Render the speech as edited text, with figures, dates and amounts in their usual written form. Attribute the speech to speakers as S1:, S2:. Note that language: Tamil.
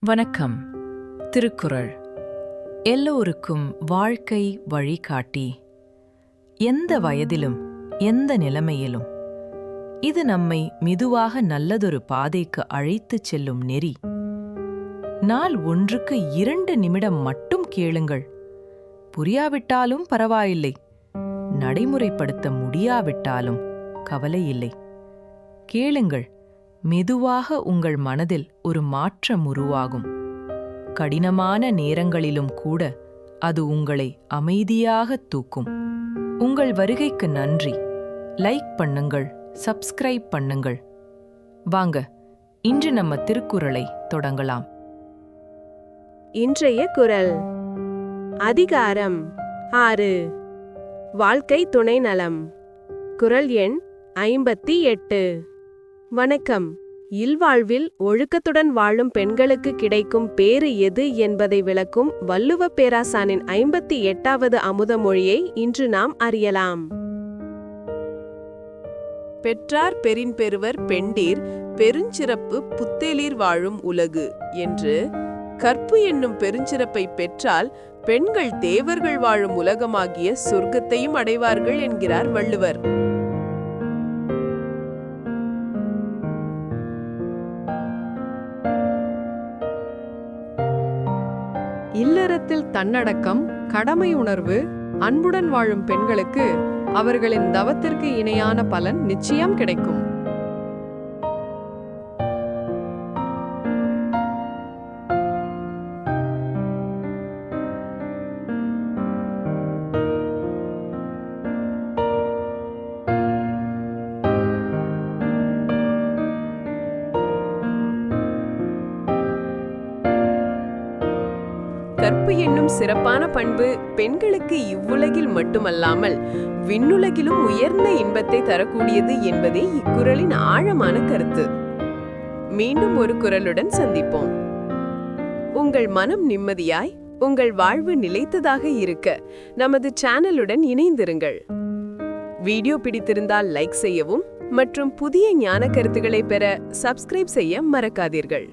S1: வணக்கம். திருக்குறள் எல்லோருக்கும் வாழ்க்கை வழிகாட்டி. எந்த வயதிலும் எந்த நிலைமையிலும் இது நம்மை மெதுவாக நல்லதொரு பாதைக்கு அழைத்துச் செல்லும் நெறி. நாள் ஒன்றுக்கு 2 நிமிடம் மட்டும் கேளுங்கள். புரியாவிட்டாலும் பரவாயில்லை, நடைமுறைப்படுத்த முடியாவிட்டாலும் கவலையில்லை. கேளுங்கள், மெதுவாக உங்கள் மனதில் ஒரு மாற்றம் உருவாகும். கடினமான நேரங்களிலும் கூட அது உங்களை அமைதியாக தூக்கும். உங்கள் வருகைக்கு நன்றி. லைக் பண்ணுங்கள், சப்ஸ்கிரைப் பண்ணுங்கள். வாங்க, இன்று நம்ம திருக்குறளை தொடங்கலாம்.
S2: இன்றைய குறள் அதிகாரம் 6, வாழ்க்கை துணை நலம். குறள் எண் 58. வணக்கம். இல்வாழ்வில் ஒழுக்கத்துடன் வாழும் பெண்களுக்கு கிடைக்கும் பேறு எது என்பதை விளக்கும் வள்ளுவப் பேராசானின் 58வது அமுதமொழியை இன்று நாம் அறியலாம்.
S3: பெற்றார் பெறின் பெறுவர் பெண்டீர் பெருஞ்சிறப்பு புத்தேலீர் வாழும் உலகு என்று கற்பு என்னும் பெருஞ்சிறப்பை பெற்றால் பெண்கள் தேவர்கள் வாழும் உலகமாகிய சொர்க்கத்தையும் அடைவார்கள் என்கிறார் வள்ளுவர்.
S4: இல்லறத்தில் தன்னடக்கம், கடமை உணர்வு, அன்புடன் வாழும் பெண்களுக்கு அவர்களின் தவத்திற்கு இணையான பலன் நிச்சயம் கிடைக்கும்.
S3: கற்பு என்னும் சிறப்பான பண்பு பெண்களுக்கு இவ்வுலகில் மட்டுமல்லாமல் விண்ணுலகிலும் உயர்ந்த இன்பத்தை தரக்கூடியது என்பதே இக்குறளின் ஆழமான கருத்து. மீண்டும் ஒரு குறளுடன் சந்திப்போம். உங்கள் மனம் நிம்மதியாய், உங்கள் வாழ்வு நிலைத்ததாக இருக்க நமது சேனலுடன் இணைந்திருங்கள். வீடியோ பிடித்திருந்தால் லைக் செய்யவும் மற்றும் புதிய ஞான கருத்துக்களை பெற சப்ஸ்கிரைப் செய்ய மறக்காதீர்கள்.